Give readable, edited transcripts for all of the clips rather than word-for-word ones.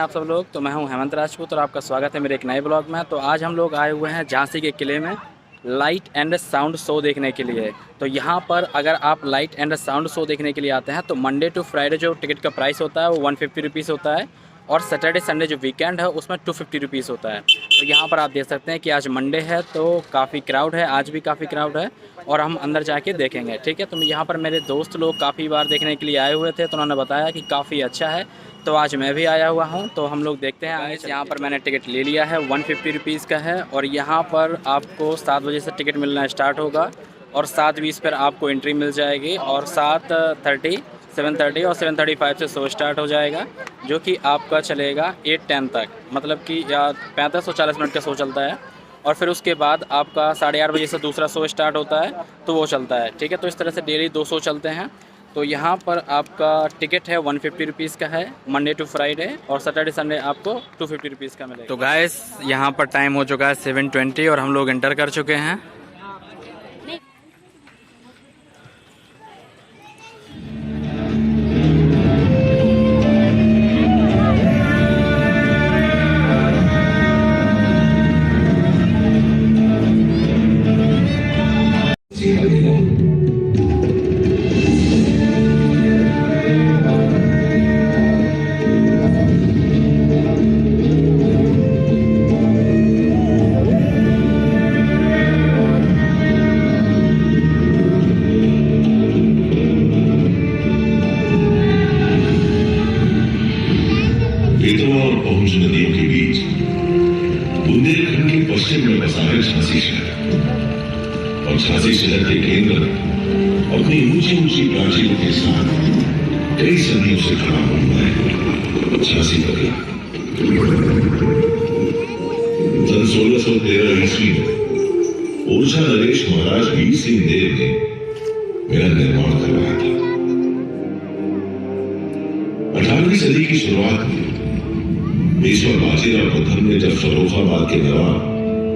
आप सब लोग। तो मैं हूं हेमंत राजपूत और आपका स्वागत है मेरे एक नए ब्लॉग में। तो आज हम लोग आए हुए हैं झांसी के किले में लाइट एंड साउंड शो देखने के लिए। तो यहाँ पर अगर आप लाइट एंड साउंड शो देखने के लिए आते हैं तो मंडे टू फ्राइडे जो टिकट का प्राइस होता है वो 150 रुपीज़ होता है, और सैटरडे संडे जो वीकेंड है उसमें 250 रुपीज़ होता है। तो यहाँ पर आप देख सकते हैं कि आज मंडे है तो काफ़ी क्राउड है, आज भी काफ़ी क्राउड है और हम अंदर जाके देखेंगे। ठीक है, तो यहाँ पर मेरे दोस्त लोग काफ़ी बार देखने के लिए आए हुए थे तो उन्होंने बताया कि काफ़ी अच्छा है, तो आज मैं भी आया हुआ हूँ। तो हम लोग देखते हैं। आज यहाँ पर मैंने टिकट ले लिया है, 150 रुपीज़ का है, और यहाँ पर आपको 7 बजे से टिकट मिलना स्टार्ट होगा और 7:20 पर आपको एंट्री मिल जाएगी, और 7:30, 7:30 और 7:35 से शो स्टार्ट हो जाएगा, जो कि आपका चलेगा 8:10 तक, मतलब कि या 35 और 40 मिनट का शो चलता है। और फिर उसके बाद आपका 8:30 बजे से दूसरा शो स्टार्ट होता है तो वो चलता है। ठीक है, तो इस तरह से डेली 2 शो चलते हैं। तो यहाँ पर आपका टिकट है 150 रुपीज़ का है मंडे टू फ्राइडे, और सैटरडे संडे आपको 250 रुपीज़ का मिलेगा। तो गाइस यहाँ पर टाइम हो चुका है 7:20 और हम लोग एंटर कर चुके हैं। नदियों के बीच बुंदेलखंड के पश्चिम में बसा है झांसी शहर, और झांसी शहर के केंद्र में अपनी ऊंची ऊंची प्राचीरों के साथ कई सदियों से खड़ा हुआ है झांसी का किला। सन 1613 ईस्वी में ओरछा नरेश महाराज वीर सिंह देव ने मेरा निर्माण करवाया था। 18वीं सदी की शुरुआत में पेशवा बाजीराव प्रथम ने जब फर्रुखाबाद के नवाब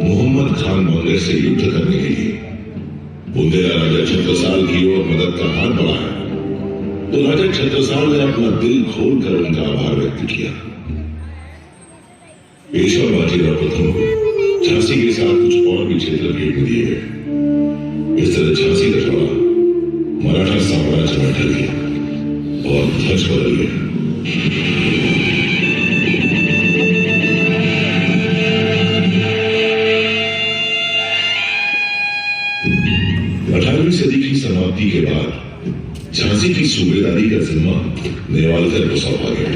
मोहम्मद खान मंगल से युद्ध करने के लिए बुंदेला राजा छत्रसाल की ओर मदद का हाथ बढ़ाया, तो राजा छत्रसाल ने अपना दिल खोलकर उनका आभार व्यक्त किया। पेशवा बाजीराव प्रथम को झांसी के साथ कुछ और भी क्षेत्र भेंट दिए गए। इस तरह झांसी का थोड़ा मराठा साम्राज्य में ढल गया और ध्वज बदल गया। 18वीं सदी की समाप्ति के बाद झांसी की सूबेदारी का जिम्मा नेवालकर को सौंपा गया।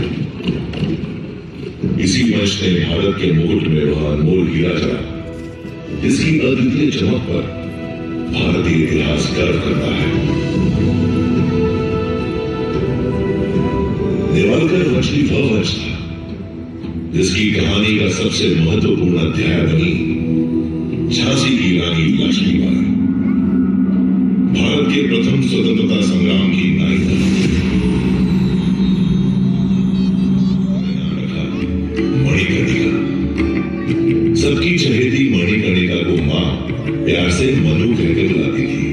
इसी वंश ने भारत के मुकुट में वह अनमोल हीरा चढ़ा, जिसकी अद्वितीय चमक पर भारतीय इतिहास गर्व करता है। नेवालकर वंश ही वह वंश था जिसकी कहानी का सबसे महत्वपूर्ण अध्याय बनी झांसी की रानी लक्ष्मीबाई, भारत के प्रथम स्वतंत्रता संग्राम की नायिका। मणिकर्णिका, सबकी चहेती मणिकर्णिका को मां प्यार से मनु कहकर बुलाती थी,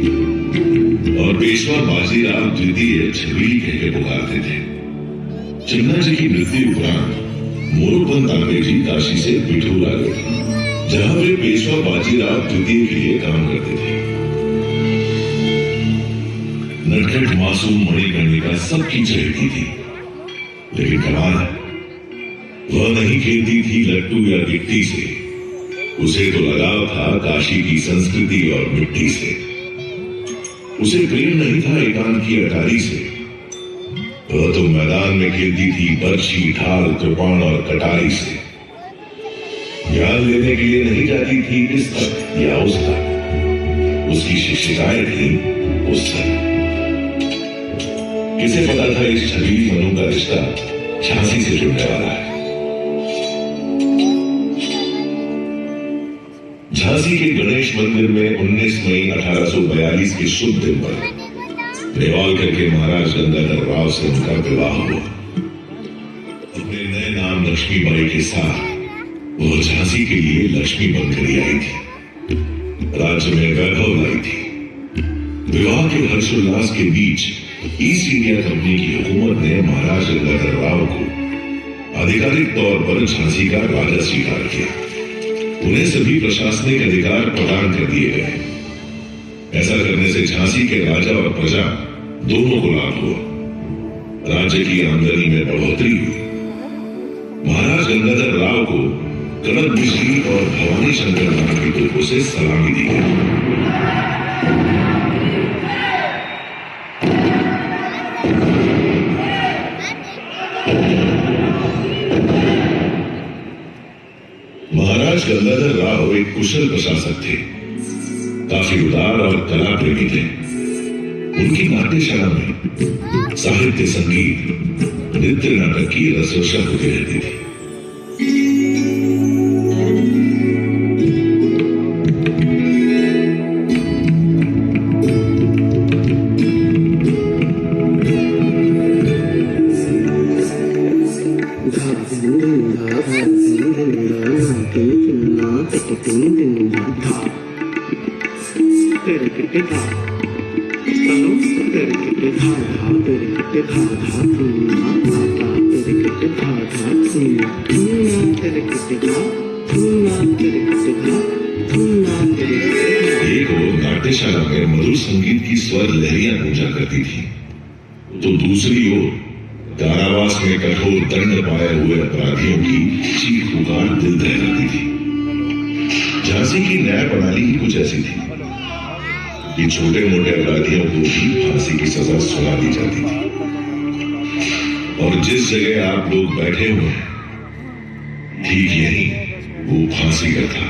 और पेशवा बाजीराव द्वितीय छबीली कहकर पुकारते थे। चिन्ना जी की मृत्यु उपरांत मोरोपंत तांबे जी काशी से पिठूर आ गए, जहां वे पेशवा बाजीराव द्वितीय के लिए काम करते थे। नटखट मासूम मणिकर्णिका सबकी चहेती थी, लेकिन कमाल है वह नहीं खेलती थी लट्टू या गिट्टी से, उसे तो लगाव था काशी की संस्कृति और मिट्टी से। उसे प्रेम नहीं था एकांत की अटारी से, वह तो मैदान में खेलती थी बर्छी, ढाल, कृपाण और कटारी से। ज्ञान लेने के लिए नहीं जाती थी इस तक या उस तक, उसकी शिक्षिकाएं थी उस तक। किसे पता था इस छबीली मनु का रिश्ता झांसी से जुड़ने वाला है। झांसी के गणेश मंदिर में 19 मई 1842 के शुभ दिन पर नेवालकर के महाराज गंगाधर राव से उनका विवाह हुआ। अपने नए नाम लक्ष्मीबाई के साथ वह झांसी के लिए लक्ष्मी बनकर आई थी, राज्य में वैभव लाई थी। विवाह के हर्षोल्लास के बीच ईस्ट इंडिया कंपनी की हुकूमत ने महाराज गंगाधर राव को आधिकारिक तौर पर झांसी का राजा स्वीकार किया। उन्हें सभी प्रशासनिक अधिकार प्रदान कर दिए गए। ऐसा करने से झांसी के राजा और प्रजा दोनों को लाभ हुआ। राज्य की आमदनी में बढ़ोतरी हुई। महाराज गंगाधर राव को कनक मिश्री और भवानी शंकर नाम की तोपों से सलामी दी गई। महाराज गंगाधर राव एक कुशल प्रशासक थे, काफी उदार और कला प्रेमी थे। उनकी नाट्यशाला में साहित्य, संगीत, नृत्य, नाटक की रसवर्षा होती रहती थी। एक ओर नाट्यशाला में मधुर संगीत की स्वर लहरियां गूंजा करती थी, तो दूसरी ओर कारावास में कठोर दंड पाए हुए अपराधियों की चीख पुकार दिल दहलाती थी। झांसी की न्याय प्रणाली ही कुछ ऐसी थी कि छोटे मोटे अपराधियों को भी फांसी की सजा सुना दी जाती थी। और जिस जगह आप लोग बैठे हुए हैं, ठीक यही वो फांसी का था।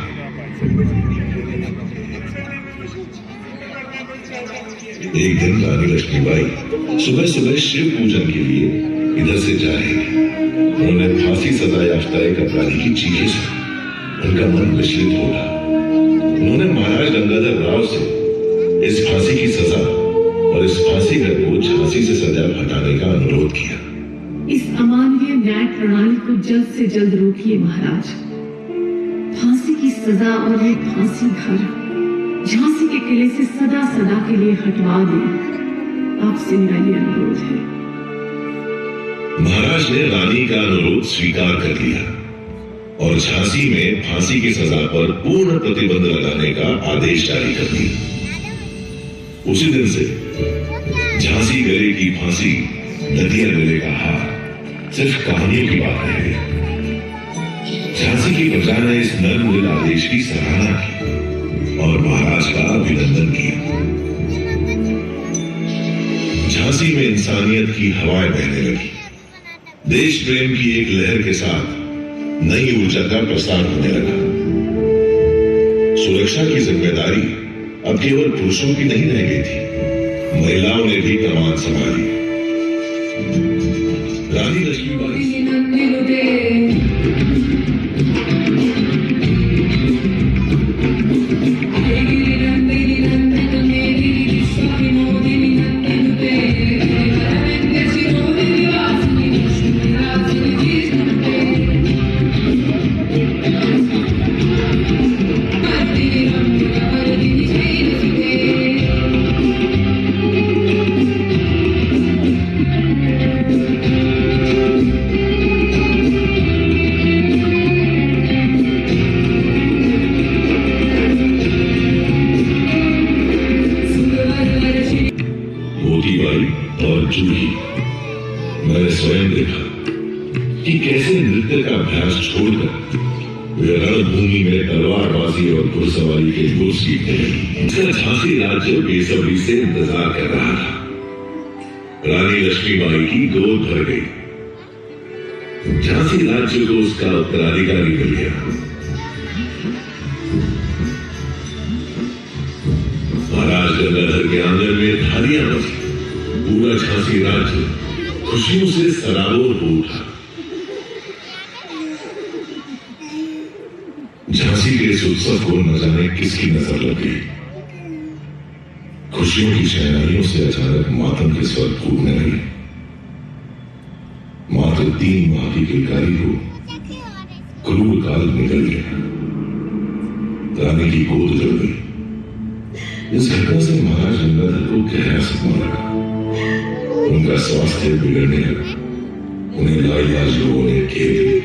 एक दिन रानी लक्ष्मीबाई सुबह सुबह शिव पूजन के लिए इधर से जा रही थी। उन्होंने फांसी सजा याफ्ता एक अपराधी की चीखें सुनी। उनका मन विचलित हो रहा। उन्होंने महाराज गंगाधर राव से इस फांसी की सजा और इस फांसी घर को झांसी से सदैव हटाने का अनुरोध किया। इस अमानवीय न्याय प्रणाली को जल्द से जल्द रोकिए महाराज। फांसी की सजा और ये फांसी घर झांसी के किले से सदा सदा के लिए हटवा दें। आपसे मेरा ये अनुरोध है। महाराज ने रानी का अनुरोध स्वीकार कर लिया और झांसी में फांसी की सजा पर पूर्ण प्रतिबंध लगाने का आदेश जारी कर दिया। उसी दिन से झांसी गले की फांसी, नदिया गले का हार सिर्फ कहानियों की बात रह गई। झांसी की प्रजा ने इस नर्म दिल आदेश की सराहना की और महाराज का अभिनंदन किया। झांसी में इंसानियत की हवाएं बहने लगी। देश प्रेम की एक लहर के साथ नई ऊर्जा का प्रसार होने लगा। सुरक्षा की जिम्मेदारी अब केवल पुरुषों की नहीं रह गई थी, महिलाओं ने भी कमान संभाली। रानी लक्ष्मीबाई और जूही, मैंने स्वयं देखा कि कैसे नृत्य का अभ्यास छोड़कर वे रणभूमि में तलवारबाजी और घुड़सवारी के गुर सीखने लगी। इसका झांसी राज्य बेसब्री से इंतजार कर रहा था। रानी लक्ष्मीबाई की गोद भर गई। झांसी राज्य को उसका उत्तराधिकारी मिल गया। महाराज गंगाधर के आंगन में थालियां बजी। पूरा झांसी राज्य खुशियों से सराबोर हो उठा। झांसी के इस उत्सव को न जाने किसकी नजर लग गई। खुशियों की शहनाइयों से अचानक मातम के स्वर फूटने लगे। मात्र 3 माह की किलकारी को क्रूर काल निकल गया। रानी की गोद जल गई। इस घटना से महाराज गंगाधर को गहरा सदमा लगा। उनका स्वास्थ्य बिगड़ने लगा। उन्हें लाइलाज लोगों ने घेर लिया।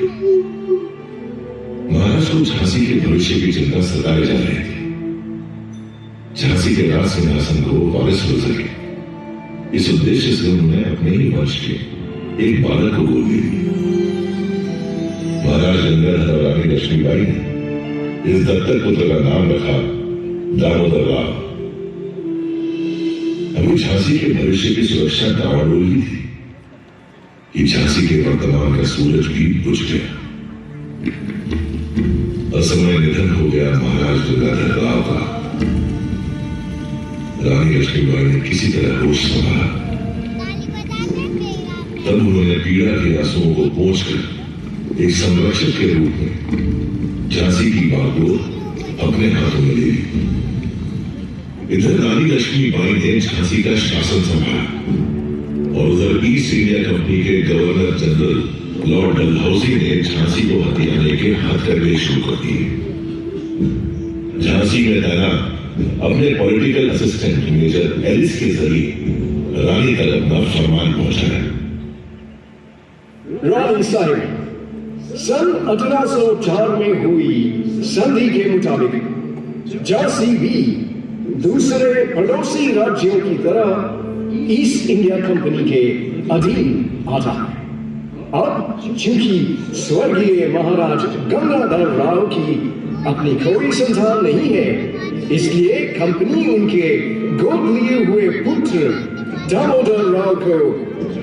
महाराज को झांसी के भविष्य की चिंता सताए जा रही थी। झांसी के राज सिंहासन को वारिस हो सके, इस उद्देश्य से उन्होंने अपने ही वंश के एक बालक को गोद ले लिया। महाराज गंगाधर और रानी लक्ष्मीबाई ने इस दत्तक पुत्र का नाम रखा दामोदर राव। अभी झांसी के भविष्य की सुरक्षा डावाडोल ही थी कि झांसी के वर्तमान का सूरज भी बुझ गया। असमय निधन हो गया महाराज गंगाधर राव का। रानी लक्ष्मीबाई ने किसी तरह होश संभाला। तब उन्होंने पीड़ा के आंसुओं को पोंछकर एक संरक्षक के रूप में झांसी की बागडोर अपने हाथों में ले ली। इधर रानी लक्ष्मीबाई ने झांसी का शासन संभाला और उधर ईस्ट इंडिया कंपनी के गवर्नर जनरल लॉर्ड डलहौजी ने झांसी को हथियाने के हथकंडे शुरू कर दिए। झांसी में तैनात अपने पॉलिटिकल असिस्टेंट मेजर एलिस के जरिए रानी तक अपना फरमान पहुंचाया। रानी साहिब, सन 1804 में हुई संधि के मुताबिक झांसी भी दूसरे पड़ोसी राज्यों की तरह ईस्ट इंडिया कंपनी के अधीन आता है। अब चूंकि स्वर्गीय महाराज गंगाधर राव की अपनी कोई संतान नहीं है, इसलिए कंपनी उनके गोद लिए हुए पुत्र दामोदर राव को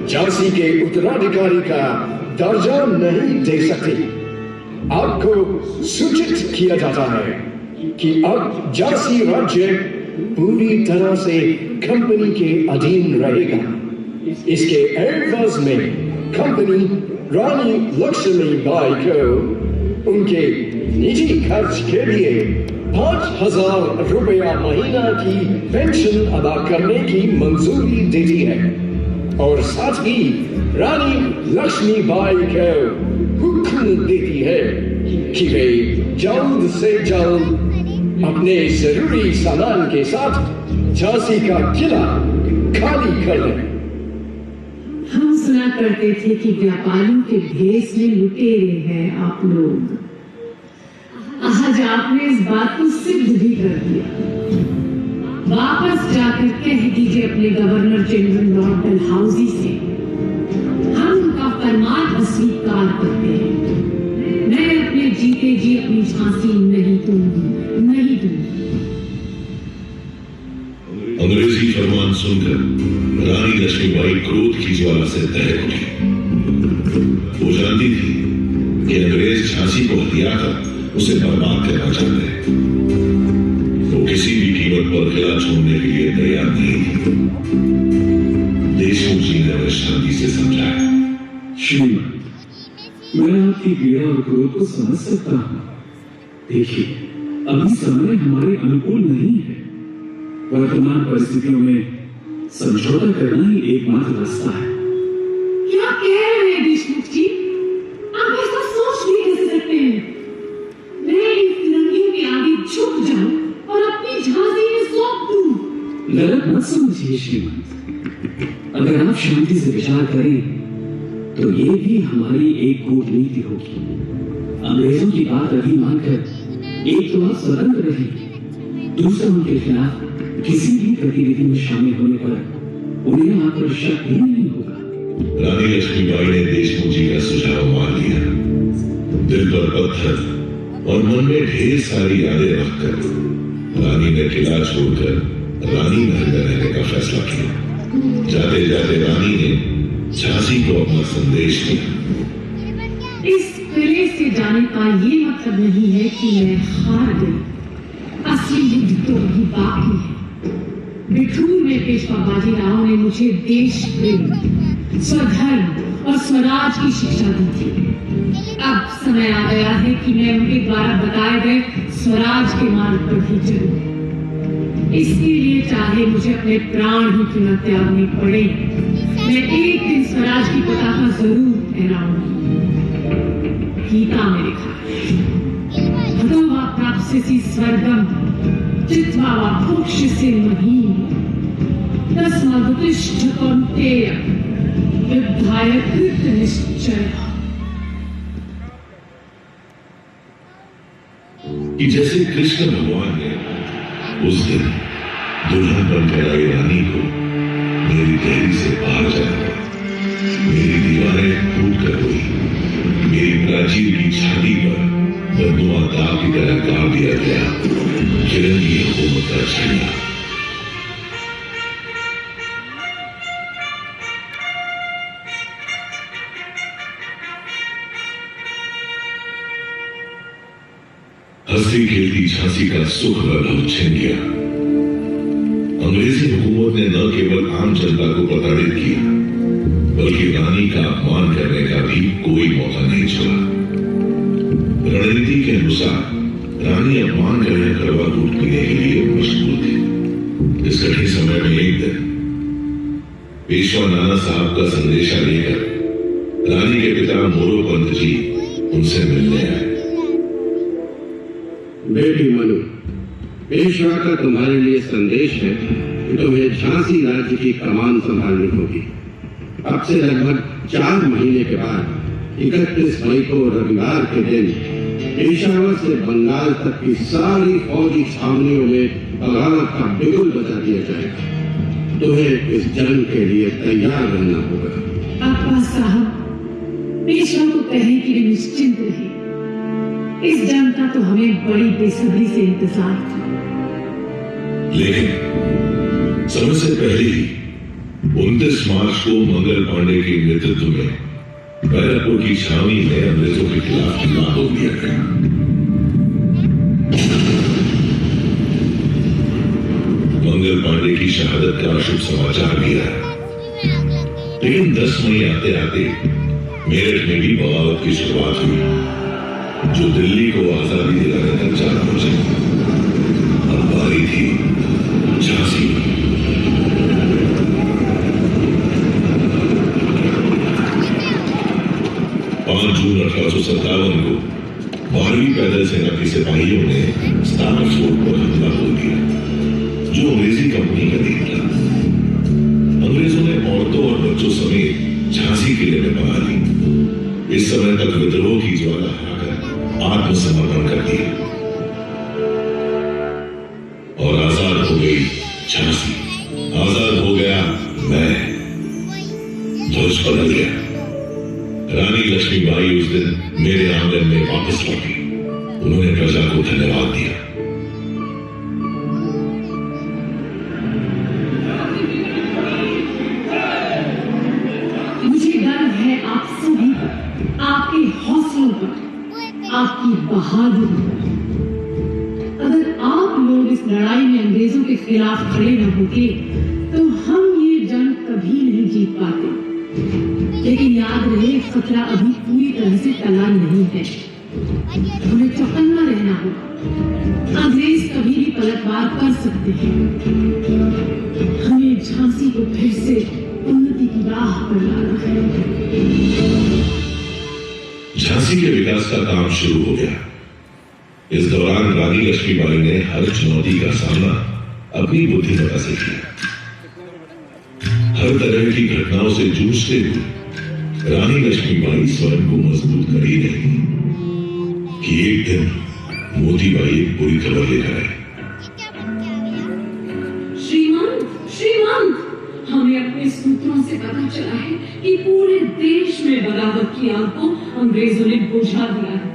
झांसी के उत्तराधिकारी का दर्जा नहीं दे सकती। आपको सूचित किया जाता है कि अब झांसी राज्य पूरी तरह से कंपनी के अधीन रहेगा। इसके एवज में कंपनी रानी लक्ष्मीबाई को उनके निजी खर्च के लिए 5,000 रुपया महीना की पेंशन अदा करने की मंजूरी देती है और साथ ही रानी लक्ष्मीबाई को हुक्म देती है कि वे जल्द से जल्द अपने जरूरी सामान के साथ झांसी का किला खाली कर दें। हम सुना करते थे कि व्यापारियों के भेष में लुटेरे हैं आप लोग। आज आपने इस बात को सिद्ध भी कर दिया। वापस जाकर कह दीजिए अपने गवर्नर जनरल लॉर्ड डलहौजी से, हम उनका फरमान अस्वीकार करते हैं। मैं अपने जीते जी अपनी झांसी नहीं दूंगी, नहीं दूंगी। अंग्रेजी फरमान सुनकर रानी लक्ष्मीबाई क्रोध की ज्वाला से दहक उठी। वो जानती थी कि अंग्रेज झांसी को हथियाकर उसे बर्बाद करना चाहते हैं। वो किसी भी कीमत पर किला छोड़ने के लिए तैयार नहीं थी। देशमुख जी ने उन्हें शांति से समझाया। श्रीमान, मैं आपकी पीड़ा और क्रोध को समझ सकता हूँ। देखिए, अभी समय हमारे अनुकूल नहीं है। वर्तमान परिस्थितियों में समझौता करना ही एकमात्र रास्ता है। क्या कह रहे हैं देशमुख जी? आप ऐसा सोच भी कैसे सकते हैं? मैं इन फिरंगियों के आगे झुक जाऊं और अपनी झांसी में सौंप दूं। गलत मत समझिए श्रीमान। अगर आप शांति से विचार करें तो ये भी हमारी एक कूटनीति होगी। अंग्रेजों की बात अभी मानकर एक तो आप स्वतंत्र रहेंगे, दूसरा उनके खिलाफ किसी भी गतिविधि में शामिल होने पर उन्हें आप पर शक भी नहीं होगा। रानी लक्ष्मीबाई ने देशमुख जी का सुझाव मान लिया। दिल पर पत्थर और मन में ढेर सारी यादें रखकर रानी ने किला छोड़कर रानी महल में रहने का फैसला किया। जाते जाते रानी ने झांसी को अपना संदेश दिया। इस किले से जाने का ये मतलब नहीं है कि मैं हार गई। असली युद्ध तो अभी बाकी है। बिठूर में पेशवा बाजीराव ने मुझे देश प्रेम, स्वधर्म और स्वराज की शिक्षा दी थी। अब समय आ गया है कि मैं उनके द्वारा बताए गए स्वराज के मार्ग पर ही चलूं। इसके लिए चाहे मुझे अपने प्राण ही क्यों न त्यागने पड़े, मैं एक दिन स्वराज की पताका जरूर फहराऊंगी। गीता में लिखा है, हतोवा प्राप्स्यसि स्वर्गम चित्वा वा भोक्ष्यसि महीम् तस्मादुत्तिष्ठ कौन्तेय विधायक निश्चय कि जैसे कृष्ण भगवान ने उस दिन दुल्हन बनकर आई रानी को मेरी देहरी से बाहर जाना पड़ा, मेरी दीवारें फूट कर हुई, मेरी प्राचीर की छाती पर बदनुमा दाग की तरह गाड़ दिया गया फिरंगी हुकूमत का झंडा। हंसती खेलती झांसी का सुख वैभव छिन गया। अंग्रेजी हुकूमत ने न केवल आम जनता को प्रताड़ित किया, बल्कि रानी का अपमान करने का भी कोई मौका नहीं छोड़ा। रणनीति के अनुसार रानी अपमान का यह कड़वा दूध पीने के लिए मशगूल थी। इस कठिन समय में एक दिन पेशवा नाना साहब का संदेशा लेकर रानी के पिता मोरोपंत जी उनसे मिलने आए। बेटी मनु, पेशवा का तुम्हारे लिए संदेश है कि तुम्हें झांसी राज्य की कमान संभालनी होगी। अब से लगभग 4 महीने के बाद 31 मई को रविवार के दिन पेशावर से बंगाल तक की सारी फौजी छावनियों में बगावत का बिगुल बजा दिया जाएगा। तुम्हें इस जंग के लिए तैयार रहना होगा। अब्बा साहब, पेशवा को कहें कि वे निश्चिंत रहे। इस जंग का तो हमें बड़ी बेसब्री से इंतजार था। लेकिन समय से पहले ही 29 मार्च को मंगल पांडे के नेतृत्व में बैरकपुर की छावनी में अंग्रेजों के खिलाफ हमला हो दिया गया। मंगल पांडे की शहादत का शुभ समाचार भी आया, लेकिन 10 मई आते आते मेरठ में भी बगावत की शुरुआत हुई, जो दिल्ली को आजादी दिलाने तक जा पहुंचे। अब बारी थी झांसी। 5 जून 1857 को 12वीं पैदल सेना के सिपाहियों ने स्टार्स फोर्ट पर हमला बोल दिया, जो अंग्रेजी कंपनी का दिन था। अंग्रेजों ने औरतों और बच्चों समेत झांसी किले में बना ली। इस समय तक विद्रोह की ज्वाला आत्मसमर्पण कर दिया और आजाद हो गई झांसी। आजाद हो गया मैं। ध्वज बदल गया। रानी लक्ष्मीबाई उस दिन मेरे आंगन में वापस लौटी। उन्होंने प्रजा को धन्यवाद दिया। मुझे डर है आप सभी पर, आपके हौसलों पर, आपकी बहादुरी। अगर आप लोग इस लड़ाई में अंग्रेजों के खिलाफ खड़े न होते तो हम ये जंग कभी नहीं जीत पाते। लेकिन याद रहे, खतरा अभी पूरी तरह से टला नहीं है। हमें चौकन्ना रहना होगा। अंग्रेज कभी भी पलटवार कर सकते हैं। हमें झांसी को फिर से उन्नति की राह पर लाना है। झांसी के विकास का काम शुरू हो गया। इस दौरान रानी लक्ष्मीबाई ने हर चुनौती का सामना अपनी बुद्धिमत्ता से किया। हर तरह की घटनाओं से जूझते हुए रानी लक्ष्मीबाई स्वयं को मजबूत कर ही रही कि एक दिन मोतीबाई एक बुरी खबर लेकर आए। श्रीमंत, हमें अपने सूत्रों से पता चला है कि पूरे देश में बगावत की आग को अंग्रेजों ने बुझा दिया है।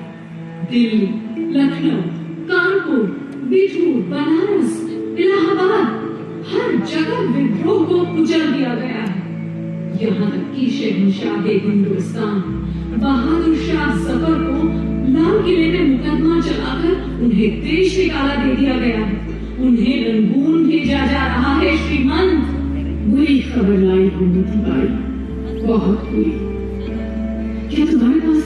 दिल्ली, लखनऊ, कानपुर, बिठूर, बनारस, इलाहाबाद, हर जगह विद्रोह को कुचल दिया गया है। यहाँ तक कि शहंशाह हिंदुस्तान बहादुर शाह जफर को लाल किले में मुकदमा चलाकर उन्हें देश निकाला दे दिया गया है। उन्हें रंगून भेजा जा रहा है। श्रीमंत, बुरी खबर लाई हो मोतीबाई, बहुत बुरी। क्या तुम्हारे पास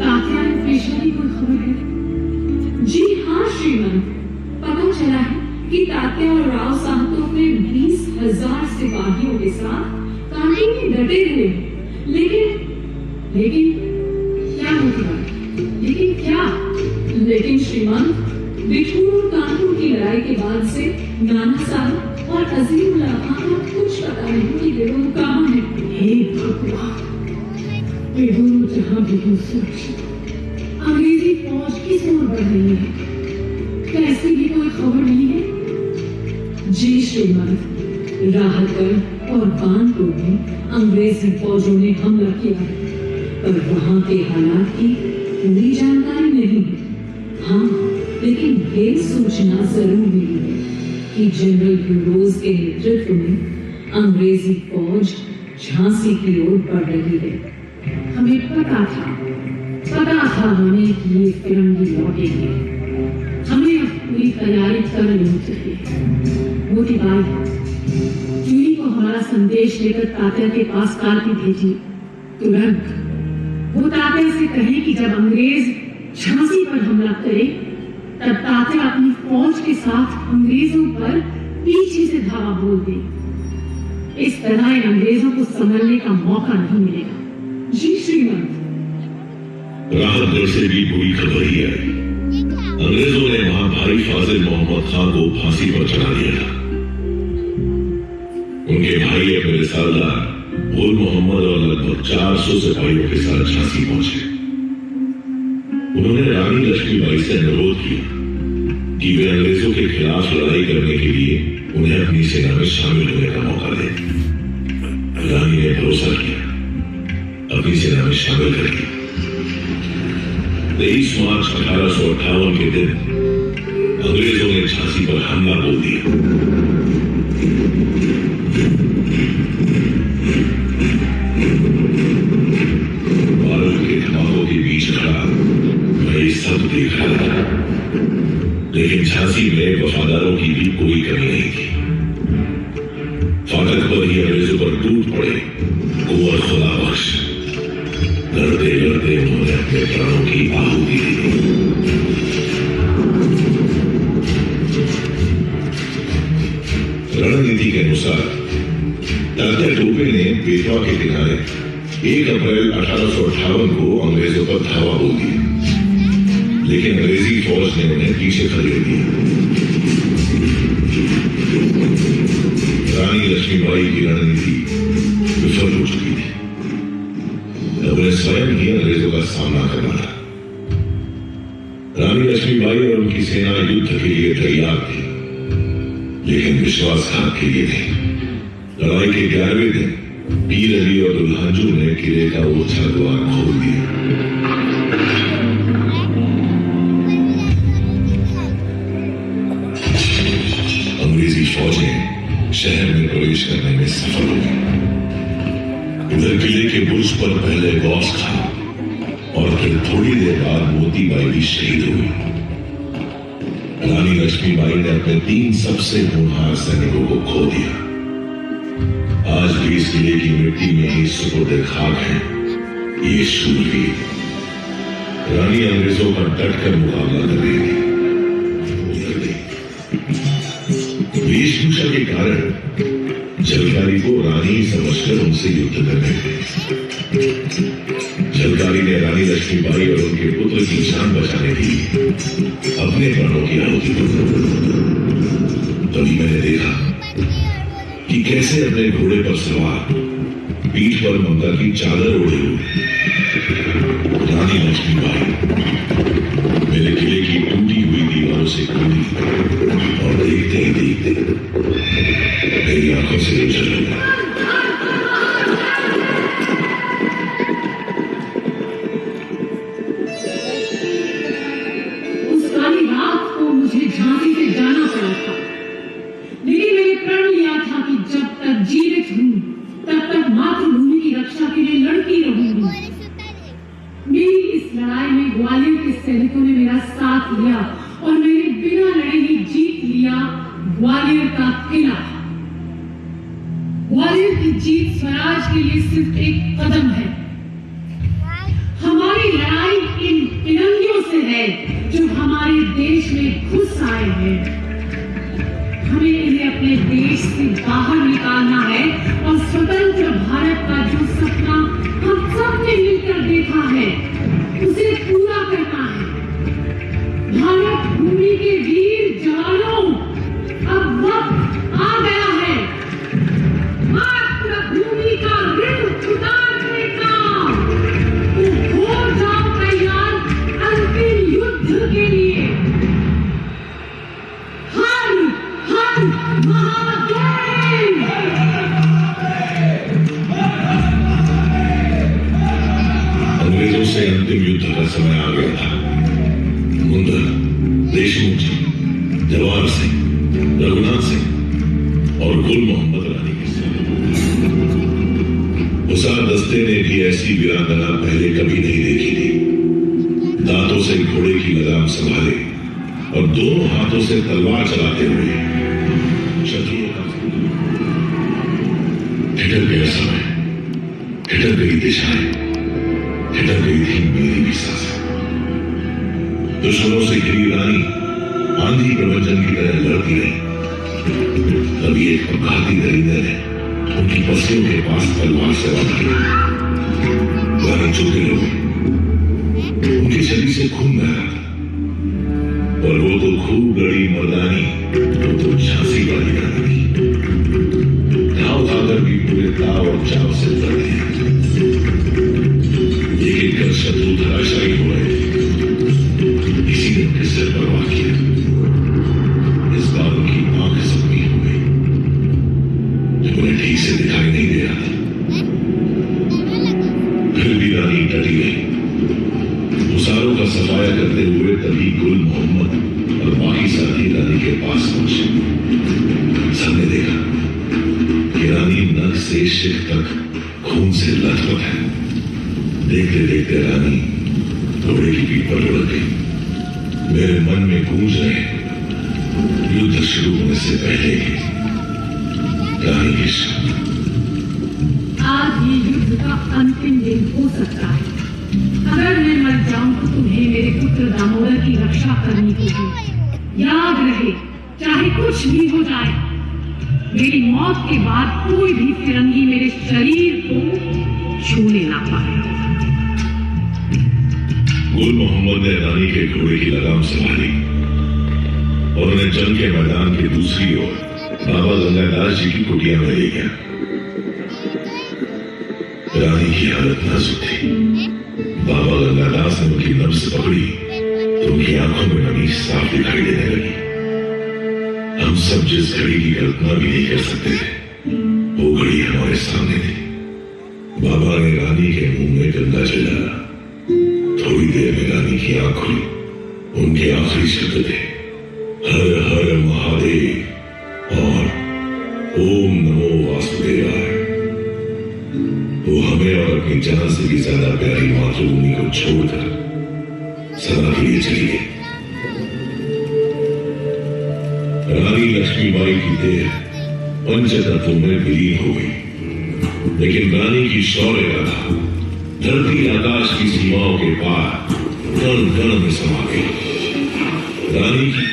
तात्या या पेशवा की कोई खबर है? जी हाँ श्रीमंत, पता चला है कि तात्या और राव साहब तो अपने 20,000 सिपाहियों के साथ कांटे में डटे हुए। लेकिन क्या मोतीबाई? लेकिन क्या? लेकिन श्रीमंत, बिठूर और कानपुर की लड़ाई के बाद से नाना साहब और अजीमुल्लाह खान को कुछ पता नहीं कि वे लोग कहाँ हैं। हे भगवान, वे दोनों जहां भी हो सुरक्षित। अंग्रेजी फौज किस ओर बढ़ रही है? क्या ऐसी भी कोई खबर नहीं है? जी श्रीमान, राहतगढ़ और कानपुर में अंग्रेजी फौजों ने हमला किया है, पर वहां के हालात की पूरी जानकारी नहीं है। हाँ, लेकिन ये सूचना जरूर मिली है कि जनरल ह्यूरोज के नेतृत्व में अंग्रेजी फौज झांसी की ओर बढ़ रही है। हमें पता था हमें कि ये फिरंगी लौटेंगे। हमें अब पूरी तैयारी कर लेनी चाहिए। मोटी बाई, चूड़ी को हमारा संदेश लेकर तात्या के पास कारती भेजी। तुरंत वो तात्या से कहे कि जब अंग्रेज झांसी पर हमला करे, तब तात्या अपनी फौज के साथ अंग्रेजों पर पीछे से धावा बोल दे। इस तरह इन अंग्रेजों को संभलने का मौका नहीं मिलेगा। जी श्रीमान। राहतगढ़ से भी बुरी खबर ही आई। अंग्रेजों ने वहां भाई फाजिल मोहम्मद खान को फांसी पर चढ़ा दिया था। उनके भाई अपने रिसालदार गुल मोहम्मद और लगभग 400 सिपाहियों के साथ झांसी पहुंचे। उन्होंने रानी लक्ष्मीबाई से अनुरोध किया कि वे अंग्रेजों के खिलाफ लड़ाई करने के लिए उन्हें अपनी सेना में शामिल होने का मौका दें। रानी ने भरोसा किया, अपनी सेना में शामिल कर लिया। 23 मार्च 1858 के दिन अंग्रेजों ने झांसी पर हमला बोल दिया। बारूद के धमाकों के बीच खड़ा मैं ये सब देख रहा था, लेकिन झांसी में वफादारों की भी कोई कमी नहीं थी। फाटक पर ही अंग्रेजों पर टूट पड़े कुंवर खुदा बख्श। लड़ते लड़ते उन्होंने अपने प्राणों की आहुति दी। रणनीति के अनुसार तात्या टोपे ने बेतवा के किनारे 1 अप्रैल 1858 को अंग्रेजों पर धावा बोल दिया, लेकिन अंग्रेजी फौज ने उन्हें पीछे खदेड़ दिया। रानी लक्ष्मीबाई की रणनीति विफल हो चुकी थी। उन्हें स्वयं ही अंग्रेजों का सामना करना था। रानी लक्ष्मीबाई और उनकी सेना युद्ध के लिए तैयार थी, लेकिन विश्वासघात के लिए नहीं। लड़ाई के 11वें दिन पीर अली और दुल्हनजू ने किले का ओछा द्वार खोल दिया। अंग्रेजी फौजें शहर में प्रवेश करने में सफल हो गई। इधर किले के बुर्ज पर पहले गौस खान और फिर थोड़ी देर बाद मोती बाई भी शहीद हुई। रानी लक्ष्मीबाई ने अपने 3 सबसे होनहार सैनिकों को खो दिया। आज भी इस किले की मिट्टी में ही सुपुर्द खाक है ये शूरवीर। रानी अंग्रेजों का डटकर मुकाबला कर रही थी। वेशभूषा के कारण झलकारी को रानी समझकर उनसे युद्ध करने लगे। झलकारी ने रानी लक्ष्मीबाई और उनके पुत्र की जान बचाने के लिए अपने प्राणों की आहुति दी। तभी मैंने देखा कि कैसे अपने घोड़े पर सवार पीठ पर ममता की चादर ओढ़े हुए रानी लक्ष्मीबाई मेरे किले की टूटी हुई दीवारों से कूदी और देखते ही देखते मेरी आंखों से ओझल हो गया। उस काली रात को मुझे झांसी से जाना पड़ा था, लेकिन मैंने प्रण लिया था कि जब तक जीवित हूँ तब तक मातृभूमि की रक्षा के लिए लड़ती रहूंगी। मेरी इस लड़ाई में ग्वालियर के सैनिकों ने मेरा साथ लिया और मैंने बिना लड़े ही जीत लिया ग्वालियर का किला। ग्वालियर की जीत स्वराज के लिए सिर्फ एक कदम है। हमारी लड़ाई इन फिरंगियों से है जो हमारे देश में घुस आए हैं। हमें इन्हें अपने देश से बाहर निकालना है और स्वतंत्र भारत का जो सपना हम सब ने मिलकर देखा है उसे पूरा करना है। भारत भूमि के वीर जवानों, अब वक्त आ गया है। मातृभूमि का ऋण जवाहर सिंह, रघुनाथ सिंह और गुल मोहम्मद रानी के साथ। हुसार दस्ते ने भी ऐसी वीरांगना पहले कभी नहीं देखी थी। दांतों से घोड़े की लगाम संभाले और दोनों हाथों से तलवार चलाते हुए शत्रुओं का हिटर गया समय, हिटर गई दिशाएं, हिटर गई थी मेरी भी सांसें। दुश्मनों से घिरी रानी आंधी प्रबंधन की तरह लड़ती रही। तभी एक घाती दरिंदे ने उनकी पसलियों के पास तलवार से वार किया। रानी चौके लोग उनके शरीर से खून बह रहा था, और वो तो खूब लड़ी मर्दानी, वो तो झांसी वाली रानी थी। घाव खाकर भी पूरे ताव और चाव से लड़ते हैं। एक एक कर शत्रु धराशायी हो रहे थे। इसी ने उनके सिर पर वार किया। इस बार उनकी आंख जख्मी हो गई, जब उन्हें ठीक से दिखाई नहीं दे रहा था। फिर भी रानी डटी गई। हुसारों का सफाया करते हुए तभी गुल मोहम्मद और बाकी साथी रानी के पास पहुंचे। सबने देखा कि रानी नख से शिख तक खून से लथपथ है। देखते देखते रानी घोड़े की पीठ पर लुढ़क गई। मेरे मन में गूंज रहे युद्ध शुरू होने से पहले ही रानी के शब्द। आज ये युद्ध का अंतिम दिन हो सकता है। अगर मैं मर जाऊं तो तुम्हें मेरे पुत्र दामोदर की रक्षा करनी होगी। याद रहे, चाहे कुछ भी हो जाए, मेरी मौत के बाद कोई भी फिरंगी मेरे शरीर को छूने ना पाए। गुल मोहम्मद ने रानी के घोड़े की लगाम संभाली और उन्हें जंग के मैदान के दूसरी ओर बाबा गंगादास जी की कुटिया में ले गया। रानी की हालत नाजुक थी। बाबा गंगादास ने उनकी नब्ज पकड़ी तो उनकी आंखों में नमी साफ दिखाई देने लगी। हम सब जिस घड़ी की कल्पना भी नहीं कर सकते थे, वो घड़ी हमारे सामने थी। बाबा ने रानी के मुंह में गंगा चलाया। थोड़ी देर में रानी की आंख खुली। उनके आखिरी शब्द थे हर हर महादेव और ओम नमो वासुदेवाय। वो हमें और अपनी जान से भी ज्यादा प्यारी मातृभूमि को छोड़कर सदा के लिए चली गई। रानी लक्ष्मीबाई की देह पंचतत्वों में विलीन हो गई, लेकिन रानी की शौर्य गाथा धरती आकाश की सीमाओं के पार कण कण में समा गई। रानी की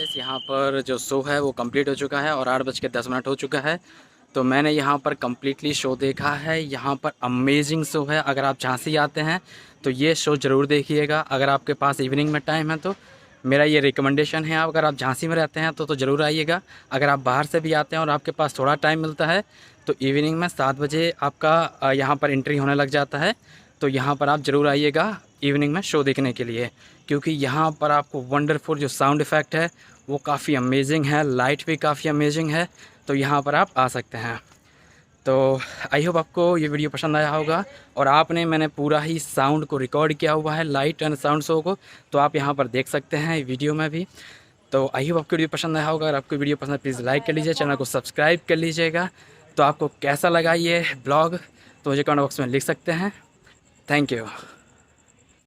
गाइस यहाँ पर जो शो है वो कंप्लीट हो चुका है और 8:10 हो चुका है। तो मैंने यहाँ पर कम्प्लीटली शो देखा है। यहाँ पर अमेजिंग शो है। अगर आप झांसी आते हैं तो ये शो ज़रूर देखिएगा। अगर आपके पास इवनिंग में टाइम है तो मेरा ये रिकमेंडेशन है। अगर आप झांसी में रहते हैं तो ज़रूर आइएगा। अगर आप बाहर से भी आते हैं और आपके पास थोड़ा टाइम मिलता है तो इवनिंग में 7 बजे आपका यहाँ पर एंट्री होने लग जाता है। तो यहाँ पर आप ज़रूर आइएगा इवनिंग में शो देखने के लिए, क्योंकि यहाँ पर आपको वंडरफुल जो साउंड इफ़ेक्ट है वो काफ़ी अमेजिंग है, लाइट भी काफ़ी अमेजिंग है। तो यहाँ पर आप आ सकते हैं। तो आई होप आपको ये वीडियो पसंद आया होगा और मैंने पूरा ही साउंड को रिकॉर्ड किया हुआ है, लाइट एंड साउंड शो को, तो आप यहाँ पर देख सकते हैं वीडियो में भी। तो आई होप आपको वीडियो पसंद आया होगा। अगर आपको वीडियो पसंद है प्लीज़ लाइक कर लीजिए, चैनल को सब्सक्राइब कर लीजिएगा। तो आपको कैसा लगा ये ब्लॉग तो मुझे कमेंट बॉक्स में लिख सकते हैं। Thank you.